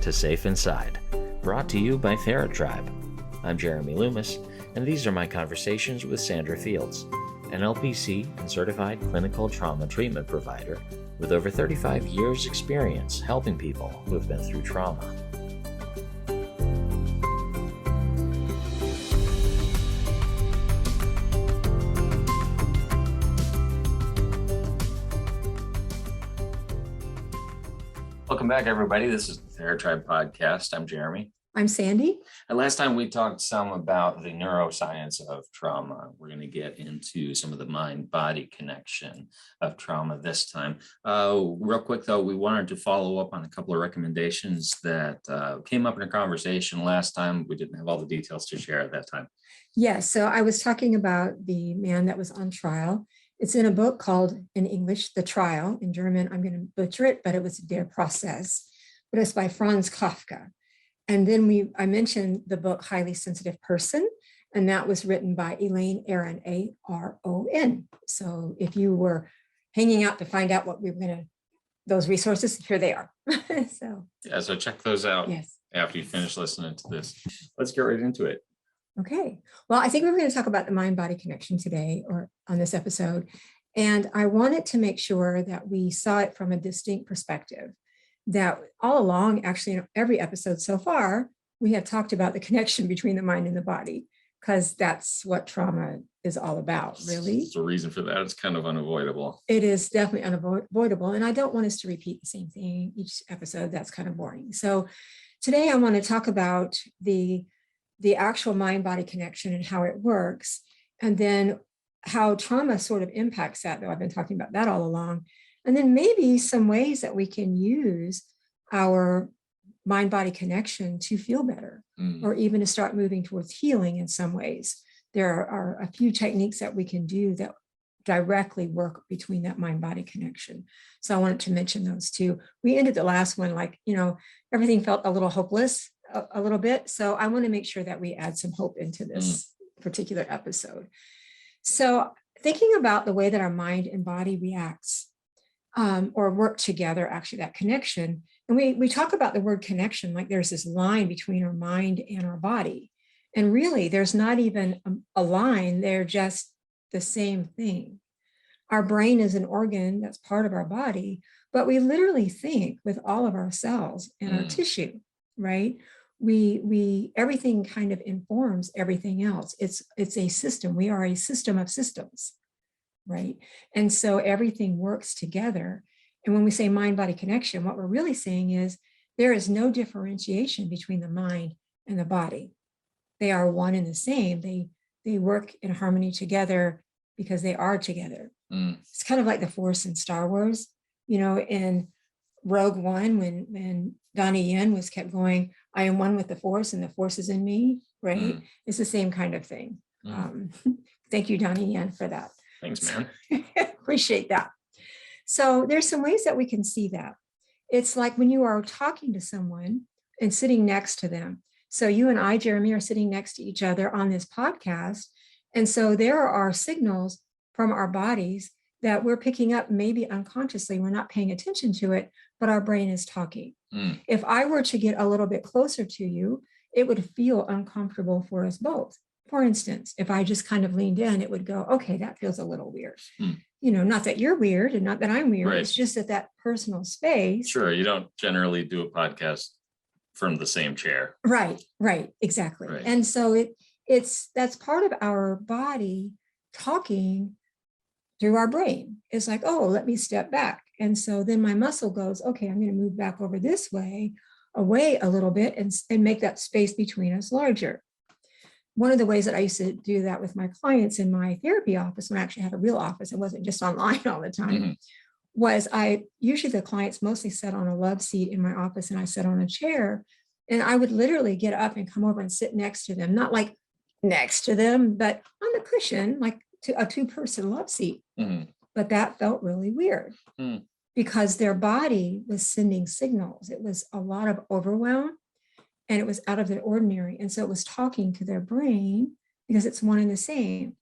to Safe Inside, brought to you by TheraTribe. I'm Jeremy Loomis, and these are my conversations with Sandra Fields, an LPC and certified clinical trauma treatment provider with over 35 years' experience helping people who have been through trauma. Welcome back, everybody. This is the TheraTribe podcast. I'm Jeremy. I'm Sandy. And last time we talked some about the neuroscience of trauma. We're going to get into some of the mind-body connection of trauma this time. Real quick, though, we wanted to follow up on a couple of recommendations that came up in a conversation last time. We didn't have all the details to share at that time. Yes, so I was talking about the man that was on trial. It's in a book called, in English, The Trial. In German, I'm going to butcher it, but it was Der Prozess. But it's by Franz Kafka. And then I mentioned the book Highly Sensitive Person, and that was written by Elaine, Aron, A-R-O-N. So if you were hanging out to find out what we were going to, those resources, here they are. So check those out. Yes. After you finish listening to this. Let's get right into it. Okay, well, I think we're going to talk about the mind-body connection today or on this episode. And I wanted to make sure that we saw it from a distinct perspective, that all along, actually, in every episode so far, we have talked about the connection between the mind and the body, because that's what trauma is all about, really. The reason for that is kind of unavoidable. It is definitely unavoidable. And I don't want us to repeat the same thing each episode. That's kind of boring. So today I want to talk about the actual mind-body connection and how it works, and then how trauma sort of impacts that, though I've been talking about that all along, and then maybe some ways that we can use our mind-body connection to feel better, or even to start moving towards healing in some ways. There are a few techniques that we can do that directly work between that mind-body connection. So I wanted to mention those too. We ended the last one like, everything felt a little hopeless, a little bit. So I want to make sure that we add some hope into this particular episode. So thinking about the way that our mind and body reacts or work together, actually that connection. And we talk about the word connection, like there's this line between our mind and our body. And really there's not even a line, they're just the same thing. Our brain is an organ that's part of our body, but we literally think with all of our cells and our tissue, right? We everything kind of informs everything else. It's a system. We are a system of systems, right? And so everything works together. And when we say mind-body connection, what we're really saying is there is no differentiation between the mind and the body. They are one and the same. They work in harmony together because they are together. It's kind of like the Force in Star Wars, in Rogue One, when Donnie Yen was kept going, I am one with the Force and the Force is in me, right? It's the same kind of thing. Thank you, Donnie Yen, for that. Thanks, man. Appreciate that. So there's some ways that we can see that. It's like when you are talking to someone and sitting next to them. So you and I, Jeremy, are sitting next to each other on this podcast. And so there are signals from our bodies that we're picking up, maybe unconsciously, we're not paying attention to it, but our brain is talking. If I were to get a little bit closer to you, it would feel uncomfortable for us both. For instance, if I just kind of leaned in, it would go, okay, that feels a little weird. Not that you're weird and not that I'm weird. Right. It's just that personal space. Sure. You don't generally do a podcast from the same chair. Right. Exactly. Right. And so that's part of our body talking through our brain. It's like, oh, let me step back. And so then my muscle goes, okay, I'm going to move back over this way, away a little bit and make that space between us larger. One of the ways that I used to do that with my clients in my therapy office, when I actually had a real office, it wasn't just online all the time, was usually the clients mostly sat on a love seat in my office and I sat on a chair, and I would literally get up and come over and sit next to them, not like next to them, but on the cushion, like to a two-person love seat. But that felt really weird because their body was sending signals. It was a lot of overwhelm and it was out of the ordinary. And so it was talking to their brain because it's one and the same.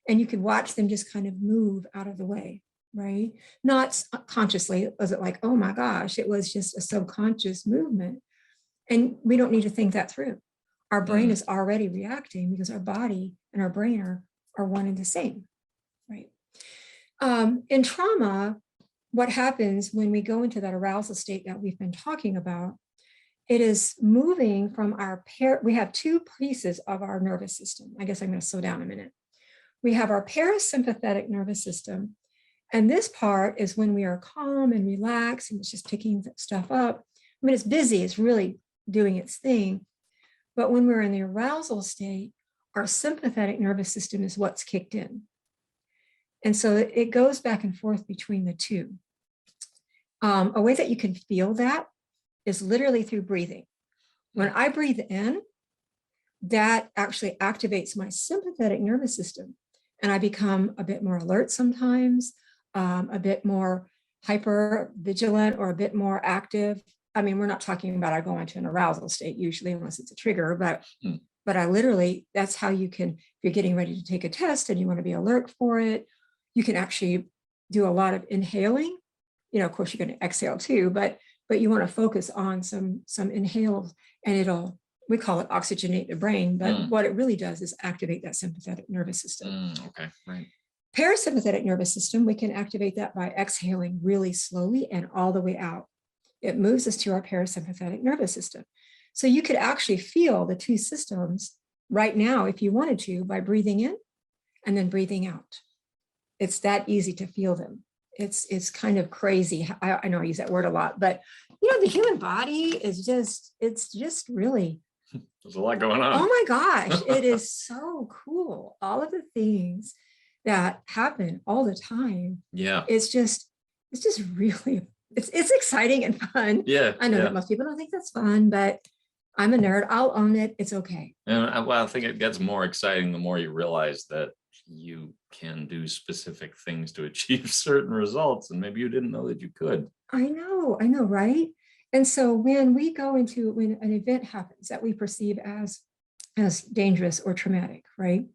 And you could watch them just kind of move out of the way, right? Not consciously, was it like, oh my gosh, it was just a subconscious movement. And we don't need to think that through. Our brain Mm. is already reacting because our body and our brain are one and the same, right? In trauma, what happens when we go into that arousal state that we've been talking about, it is moving from we have two pieces of our nervous system. I guess I'm going to slow down a minute. We have our parasympathetic nervous system. And this part is when we are calm and relaxed and it's just picking stuff up. I mean, it's busy, it's really doing its thing. But when we're in the arousal state, our sympathetic nervous system is what's kicked in. And so it goes back and forth between the two. A way that you can feel that is literally through breathing. When I breathe in, that actually activates my sympathetic nervous system. And I become a bit more alert sometimes, a bit more hyper vigilant or a bit more active. I mean, we're not talking about I go into an arousal state usually unless it's a trigger, but I literally, that's how you can, if you're getting ready to take a test and you want to be alert for it, you can actually do a lot of inhaling. You know, of course, you're going to exhale too, but you want to focus on some inhales, and we call it oxygenate the brain, but what it really does is activate that sympathetic nervous system. Okay, right. Parasympathetic nervous system, we can activate that by exhaling really slowly and all the way out. It moves us to our parasympathetic nervous system. So you could actually feel the two systems right now if you wanted to by breathing in and then breathing out. It's that easy to feel them. It's kind of crazy. I know I use that word a lot, but you know, the human body is it's just really, there's a lot going on. Oh my gosh, it is so cool. All of the things that happen all the time. Yeah. It's just really, it's exciting and fun. Yeah. I know that most people don't think that's fun, but I'm a nerd. I'll own it. It's okay. And well, I think it gets more exciting the more you realize that you can do specific things to achieve certain results, and maybe you didn't know that you could. I know, right? And so when an event happens that we perceive as dangerous or traumatic, right?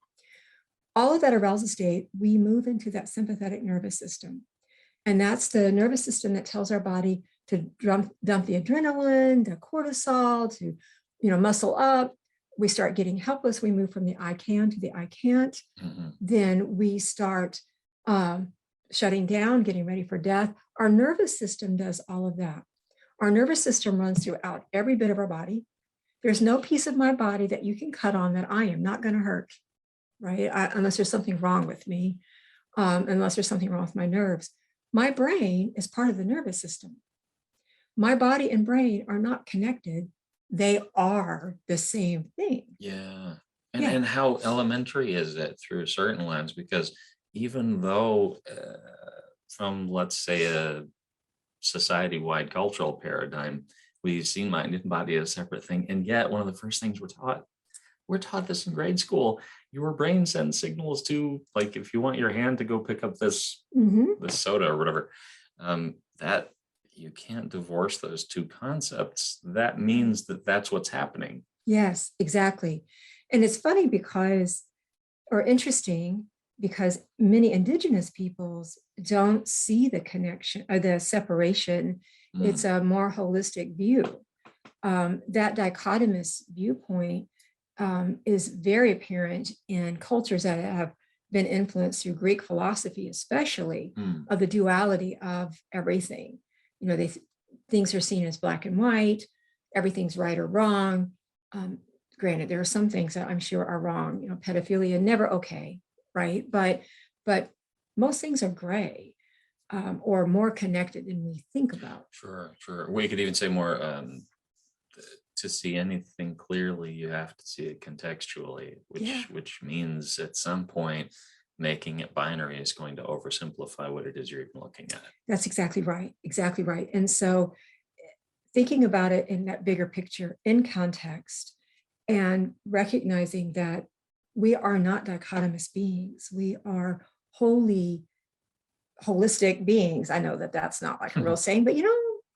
All of that arousal state, we move into that sympathetic nervous system. And that's the nervous system that tells our body to dump the adrenaline, the cortisol, to, muscle up. We start getting helpless. We move from the I can to the I can't. Mm-hmm. Then we start shutting down, getting ready for death. Our nervous system does all of that. Our nervous system runs throughout every bit of our body. There's no piece of my body that you can cut on that I am not going to hurt, right? Unless there's something wrong with me, unless there's something wrong with my nerves. My brain is part of the nervous system. My body and brain are not connected. They are the same thing. Yeah. And how elementary is it through a certain lens? Because even though from, let's say, a society-wide cultural paradigm, we've seen mind and body as a separate thing. And yet one of the first things we're taught this in grade school. Your brain sends signals to, like, if you want your hand to go pick up this, this soda or whatever, that you can't divorce those two concepts. That means that that's what's happening. Yes, exactly. And it's funny interesting because many indigenous peoples don't see the connection or the separation. It's a more holistic view. That dichotomous viewpoint is very apparent in cultures that have been influenced through Greek philosophy, especially of the duality of everything. Things are seen as black and white, everything's right or wrong. Granted, there are some things that I'm sure are wrong, pedophilia, never okay, right? But most things are gray or more connected than we think about. Sure. We could even say more, to see anything clearly, you have to see it contextually, which means at some point, making it binary is going to oversimplify what it is you're even looking at. That's exactly right. And so thinking about it in that bigger picture, in context, and recognizing that we are not dichotomous beings. We are holistic beings. I know that that's not like a real saying, but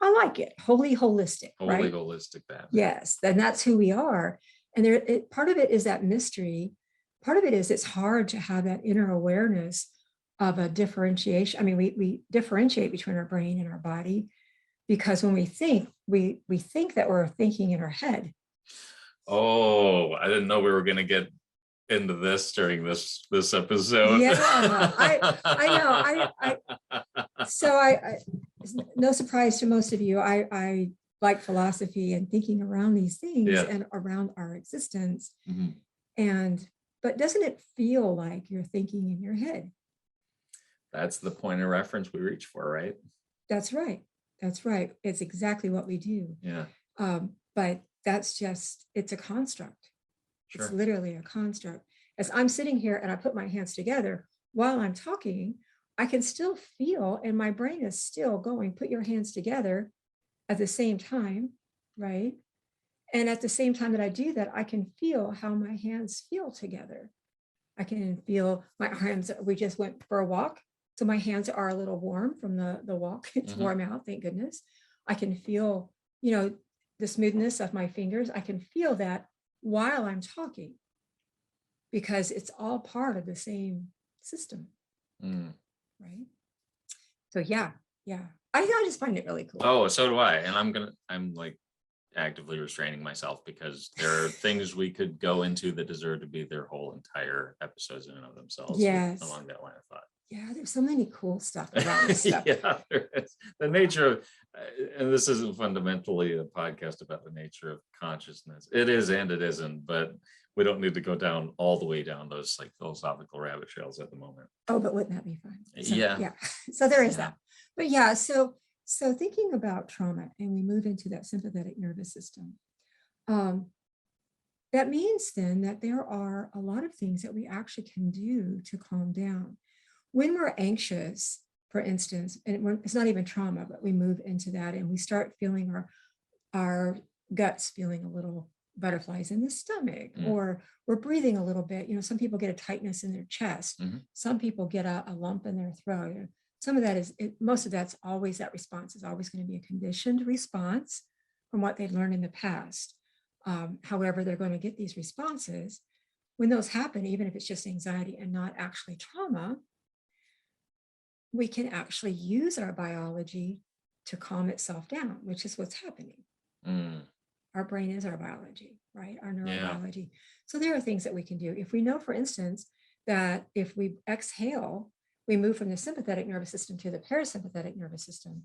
I like it. Holistic, right? Holistic, that. Yes, and that's who we are. And part of it is that mystery. Part of it is it's hard to have that inner awareness of a differentiation. I mean, we differentiate between our brain and our body, Because when we think, we think that we're thinking in our head. Oh, I didn't know we were going to get into this during this episode. Yeah, I so no surprise to most of you, I like philosophy and thinking around these things Yeah. and around our existence. Mhm. But doesn't it feel like you're thinking in your head? That's the point of reference we reach for, right? That's right. That's right. It's exactly what we do. Yeah. But that's just, it's a construct. Sure. It's literally a construct. As I'm sitting here and I put my hands together while I'm talking, I can still feel, and my brain is still going, put your hands together at the same time, right? And at the same time that I do that, I can feel how my hands feel together. I can feel my hands, we just went for a walk. So my hands are a little warm from the walk. It's warm out, thank goodness. I can feel, the smoothness of my fingers. I can feel that while I'm talking, because it's all part of the same system, right? So yeah. I just find it really cool. Oh, so do I. And I'm like actively restraining myself because there are things we could go into that deserve to be their whole entire episodes in and of themselves. Yes. Along that line of thought. Yeah, there's so many cool stuff about this stuff. Yeah, there is. The nature of, and this isn't fundamentally a podcast about the nature of consciousness. It is and it isn't, but we don't need to go down all the way down those like philosophical rabbit trails at the moment. Oh, but wouldn't that be fun? So, yeah. So there is that. But yeah, so thinking about trauma, and we move into that sympathetic nervous system. That means then that there are a lot of things that we actually can do to calm down. When we're anxious, for instance, and it's not even trauma, but we move into that and we start feeling our guts feeling a little butterflies in the stomach, or we're breathing a little bit. Some people get a tightness in their chest. Some people get a lump in their throat. Some of that is, most of that's always, that response is always going to be a conditioned response from what they've learned in the past. However, they're going to get these responses. When those happen, even if it's just anxiety and not actually trauma, we can actually use our biology to calm itself down, which is what's happening. Our brain is our biology, right? Our neurobiology. So there are things that we can do. If we know, for instance, that if we exhale, we move from the sympathetic nervous system to the parasympathetic nervous system,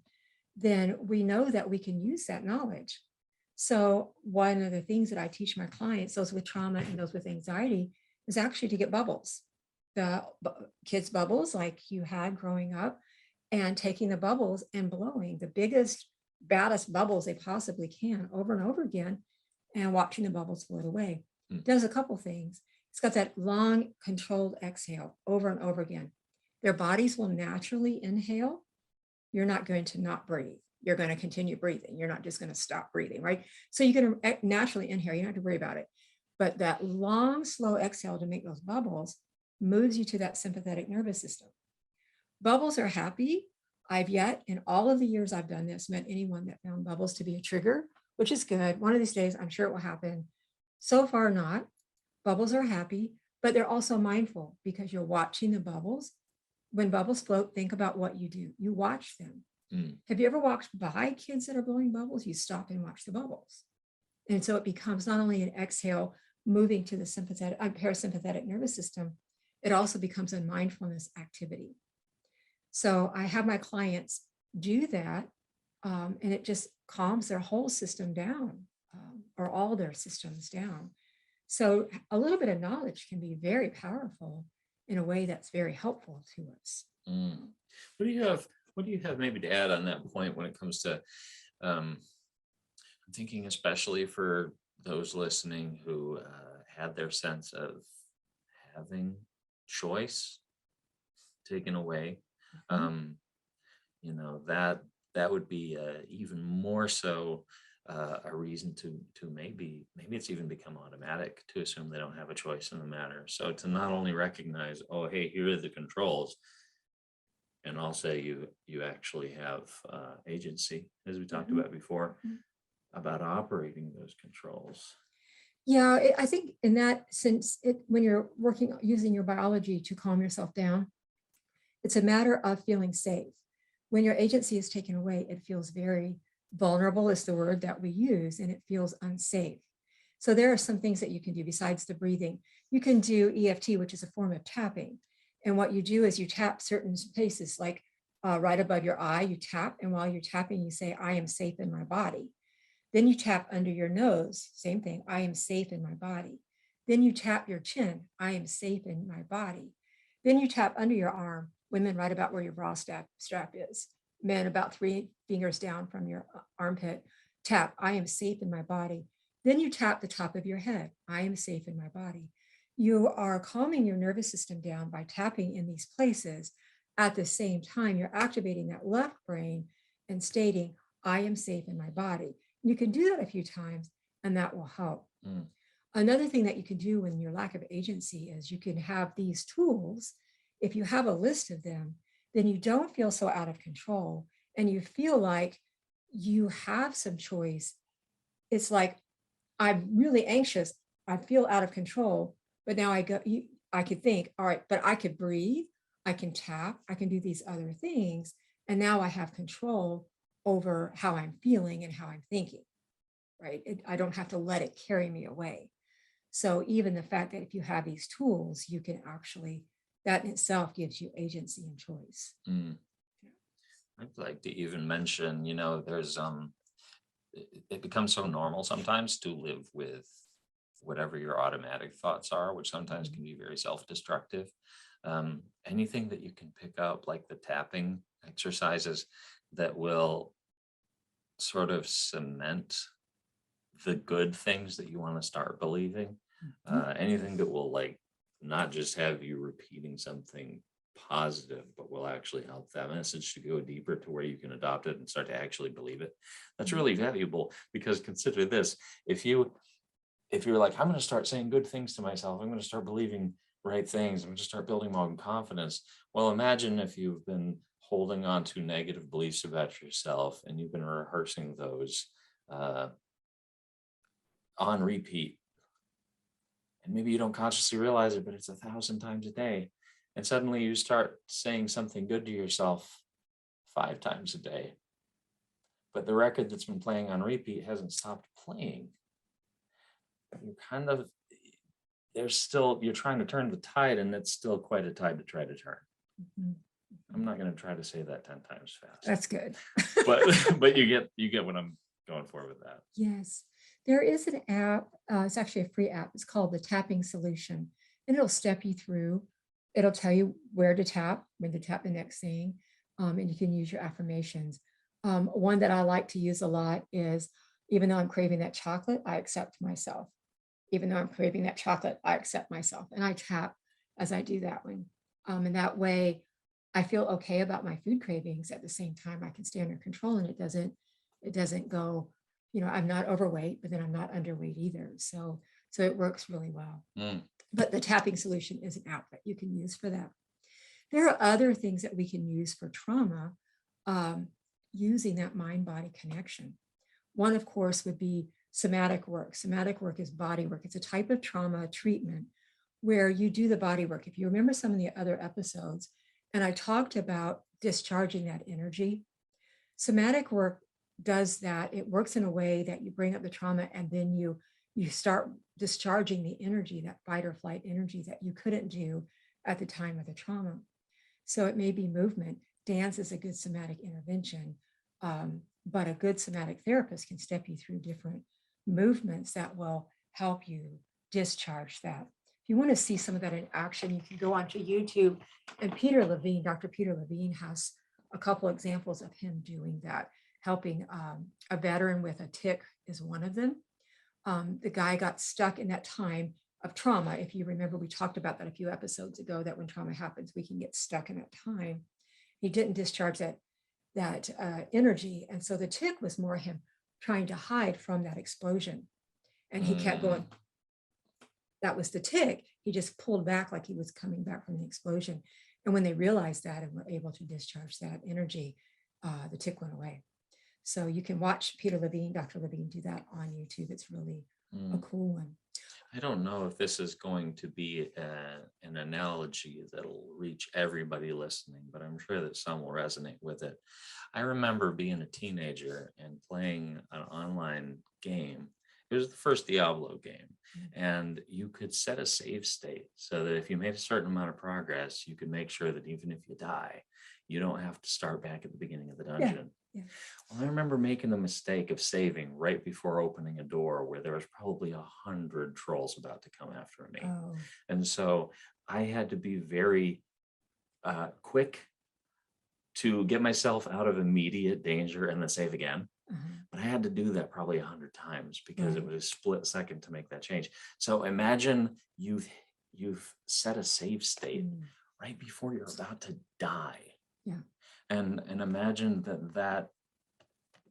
then we know that we can use that knowledge. So one of the things that I teach my clients, those with trauma and those with anxiety, is actually to get bubbles. The kids' bubbles like you had growing up, and taking the bubbles and blowing the biggest, baddest bubbles they possibly can over and over again, and watching the bubbles float away. It does a couple things. It's got that long controlled exhale over and over again. Their bodies will naturally inhale. You're not going to not breathe. You're going to continue breathing. You're not just going to stop breathing, right? So you're going to naturally inhale. You don't have to worry about it. But that long, slow exhale to make those bubbles moves you to that sympathetic nervous system. Bubbles are happy. I've yet, in all of the years I've done this, met anyone that found bubbles to be a trigger, which is good. One of these days, I'm sure it will happen. So far, not. Bubbles are happy, but they're also mindful because you're watching the bubbles. When bubbles float, think about what you do. You watch them. Have you ever walked by kids that are blowing bubbles? You stop and watch the bubbles. And so it becomes not only an exhale moving to the parasympathetic nervous system, it also becomes a mindfulness activity. So I have my clients do that, and it just calms their whole system down, or all their systems down. So a little bit of knowledge can be very powerful in a way that's very helpful to us. What do you have maybe to add on that point when it comes to, I'm thinking especially for those listening who had their sense of having choice taken away, that would be even more so a reason to maybe it's even become automatic to assume they don't have a choice in the matter. So to not only recognize, oh, hey, here are the controls, and also you actually have agency, as we talked about before, about operating those controls. Yeah, I think in that sense, when you're using your biology to calm yourself down, it's a matter of feeling safe. When your agency is taken away, it feels very Vulnerable is the word that we use, and it feels unsafe. So there are some things that you can do besides the breathing. You can do EFT, which is a form of tapping. And what you do is you tap certain places, like right above your eye, you tap. And while you're tapping, you say, I am safe in my body. Then you tap under your nose, same thing, I am safe in my body. Then you tap your chin, I am safe in my body. Then you tap under your arm, women right about where your bra strap is. Men about 3 fingers down from your armpit, tap, I am safe in my body. Then you tap the top of your head, I am safe in my body. You are calming your nervous system down by tapping in these places. At the same time, you're activating that left brain and stating, I am safe in my body. You can do that a few times and that will help. Another thing that you can do when your lack of agency is you can have these tools. If you have a list of them, then you don't feel so out of control and you feel like you have some choice. It's like, I'm really anxious. I feel out of control, but now I could think, all right, but I could breathe, I can tap, I can do these other things. And now I have control over how I'm feeling and how I'm thinking, right? I don't have to let it carry me away. So even the fact that if you have these tools, you can actually, that in itself gives you agency and choice. I'd like to even mention, there's it becomes so normal sometimes to live with whatever your automatic thoughts are, which sometimes can be very self-destructive. Anything that you can pick up, like the tapping exercises that will sort of cement the good things that you want to start believing, anything that will like not just have you repeating something positive, but will actually help that message to go deeper to where you can adopt it and start to actually believe it. That's really valuable, because consider this: if you're like, I'm going to start saying good things to myself, I'm going to start believing right things, I'm going to start building my own confidence. Well, imagine if you've been holding on to negative beliefs about yourself and you've been rehearsing those on repeat, and maybe you don't consciously realize it, but it's 1,000 times a day. And suddenly you start saying something good to yourself 5 times a day. But the record that's been playing on repeat hasn't stopped playing. You're trying to turn the tide, and it's still quite a tide to try to turn. I'm not going to try to say that 10 times fast. That's good. but you get what I'm going for with that. Yes. There is an app, it's actually a free app. It's called the Tapping Solution, and it'll step you through. It'll tell you where to tap, when to tap the next thing, and you can use your affirmations. One that I like to use a lot is, even though I'm craving that chocolate, I accept myself. Even though I'm craving that chocolate, I accept myself. And I tap as I do that one. And that way I feel okay about my food cravings. At the same time, I can stay under control, and it doesn't go, I'm not overweight, but then I'm not underweight either. So it works really well. But the Tapping Solution is an app that you can use for that. There are other things that we can use for trauma, using that mind-body connection. One, of course, would be somatic work. Somatic work is body work. It's a type of trauma treatment where you do the body work. If you remember some of the other episodes, and I talked about discharging that energy, somatic work does that. It works in a way that you bring up the trauma, and then you start discharging the energy, that fight or flight energy that you couldn't do at the time of the trauma. So it may be movement. Dance is a good somatic intervention, but a good somatic therapist can step you through different movements that will help you discharge that. If you want to see some of that in action, you can go onto YouTube, and Dr. Peter Levine has a couple examples of him doing that, helping a veteran with a tic is one of them. The guy got stuck in that time of trauma. If you remember, we talked about that a few episodes ago, that when trauma happens, we can get stuck in that time. He didn't discharge that energy. And so the tic was more him trying to hide from that explosion. And he kept going. That was the tic. He just pulled back like he was coming back from the explosion. And when they realized that and were able to discharge that energy, the tic went away. So you can watch Dr. Levine do that on YouTube. It's really a cool one. I don't know if this is going to be an analogy that'll reach everybody listening, but I'm sure that some will resonate with it. I remember being a teenager and playing an online game. It was the first Diablo game, and you could set a save state so that if you made a certain amount of progress, you could make sure that even if you die, you don't have to start back at the beginning of the dungeon. Yeah. Well, I remember making the mistake of saving right before opening a door where there was probably 100 trolls about to come after me. Oh, And so I had to be very quick to get myself out of immediate danger and then save again. But I had to do that probably 100 times because it Right. was a split second to make that change. So imagine you've set a save state Mm. right before you're about to die. Yeah. And imagine that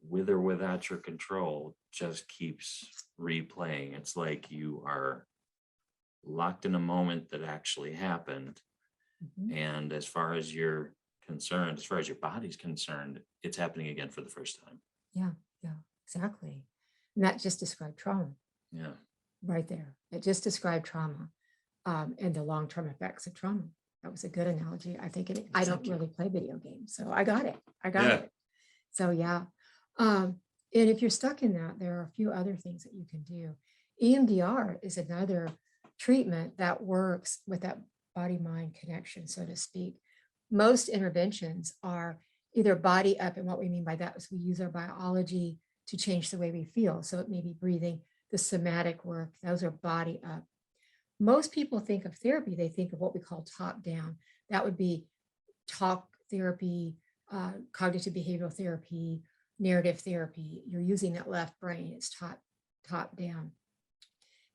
with or without your control just keeps replaying. It's like you are locked in a moment that actually happened. Mhm. And as far as you're concerned, as far as your body's concerned, it's happening again for the first time. Yeah, exactly. And that just described trauma Yeah. right there. It just described trauma, and the long-term effects of trauma. That was a good analogy. I think I don't Thank you. really play video games, so I got it. I got Yeah. it. So yeah. And if you're stuck in that, there are a few other things that you can do. EMDR is another treatment that works with that body-mind connection, so to speak. Most interventions are either body up, and what we mean by that is we use our biology to change the way we feel. So it may be breathing, the somatic work, those are body up. Most people think of therapy, they think of what we call top down. That would be talk therapy, cognitive behavioral therapy, narrative therapy. You're using that left brain, it's top down.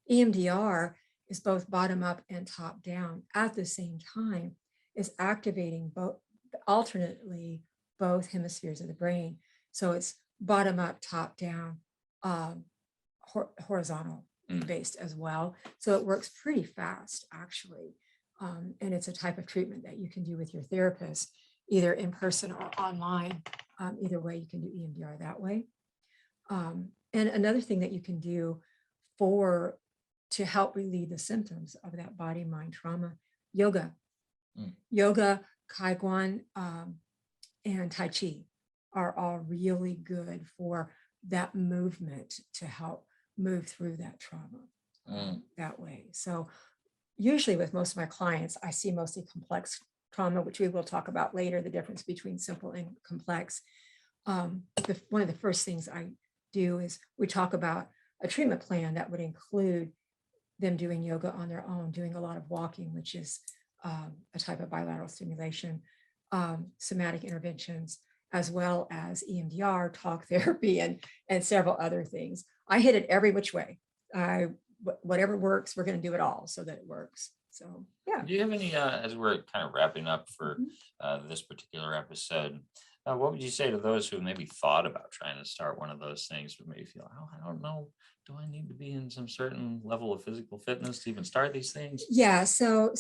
EMDR is both bottom up and top down at the same time, is activating both alternately both hemispheres of the brain. So it's bottom up, top down, horizontal based as well. So it works pretty fast actually. And it's a type of treatment that you can do with your therapist, either in person or online. Either way, you can do EMDR that way. And another thing that you can do to help relieve the symptoms of that body, mind trauma, yoga. Yoga, Kaiwan, and Tai Chi are all really good for that movement to help move through that trauma that way. So usually with most of my clients, I see mostly complex trauma, which we will talk about later, the difference between simple and complex. One of the first things I do is we talk about a treatment plan that would include them doing yoga on their own, doing a lot of walking, which is a type of bilateral stimulation, somatic interventions, as well as EMDR, talk therapy, and several other things. I hit it every which way. Whatever works, we're going to do it all so that it works. So, yeah. Do you have any, as we're kind of wrapping up for this particular episode, what would you say to those who maybe thought about trying to start one of those things, but maybe feel, oh, I don't know, do I need to be in some certain level of physical fitness to even start these things? Yeah. So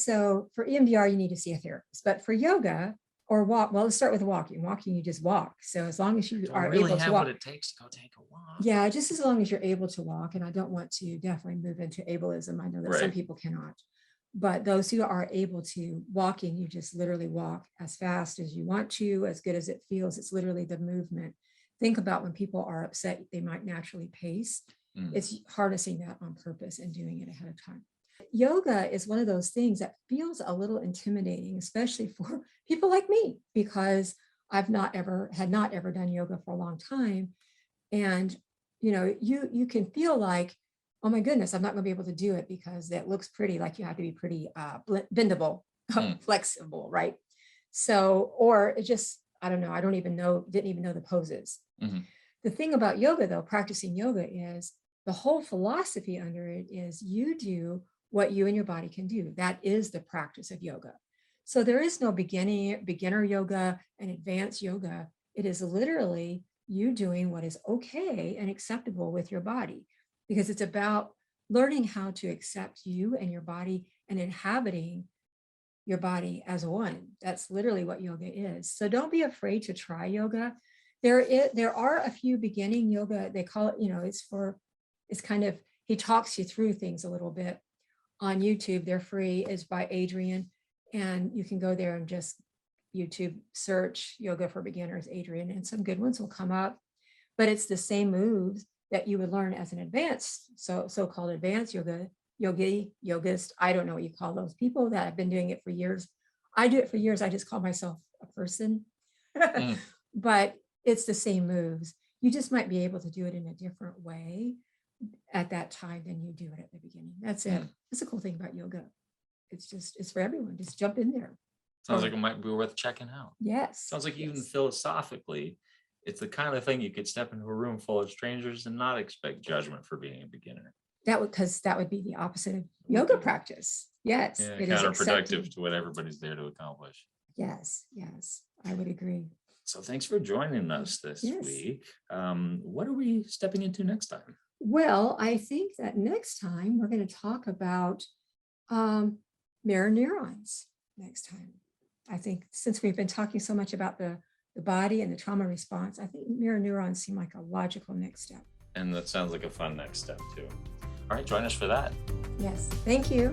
for EMDR, you need to see a therapist, but for yoga or walk, well, let's start with walking. Walking, you just walk. So as long as you are really able to walk, what it takes to go take a walk. Yeah, just as long as you're able to walk. And I don't want to definitely move into ableism. I know that some people cannot, but those who are able to walking, you just literally walk as fast as you want to, as good as it feels. It's literally the movement. Think about when people are upset, they might naturally pace. It's harnessing that on purpose and doing it ahead of time. Yoga is one of those things that feels a little intimidating, especially for people like me, because I've not ever done yoga for a long time. And, you can feel like, oh my goodness, I'm not going to be able to do it because that looks pretty, like you have to be pretty bendable, flexible, right? So, or it just, I don't know, didn't even know the poses. The thing about yoga though, practicing yoga, is the whole philosophy under it is you do what you and your body can do. That is the practice of yoga. So there is no beginner yoga and advanced yoga. It is literally you doing what is okay and acceptable with your body, because it's about learning how to accept you and your body and inhabiting your body as one. That's literally what yoga is. So don't be afraid to try yoga. There are a few beginning yoga. They call it, it's kind of he talks you through things a little bit on YouTube. They're free, is by Adrian. And you can go there and just YouTube search yoga for beginners, Adrian, and some good ones will come up. But it's the same moves that you would learn as an advanced, so-called advanced yogist. I don't know what you call those people that have been doing it for years. I do it for years. I just call myself a person. But it's the same moves. You just might be able to do it in a different way at that time than you do it at the beginning. That's it. That's the cool thing about yoga. It's for everyone. Just jump in there. Sounds like it might be worth checking out. Yes. Sounds like even philosophically, it's the kind of thing you could step into a room full of strangers and not expect judgment for being a beginner. That would be the opposite of yoga practice. Yes. Yeah, it is counterproductive accepted. to what everybody's there to accomplish. Yes, I would agree. So thanks for joining us this week. What are we stepping into next time? Well, I think that next time we're going to talk about mirror neurons next time. I think since we've been talking so much about the body and the trauma response, I think mirror neurons seem like a logical next step. And that sounds like a fun next step too. All right, join us for that. Yes, thank you.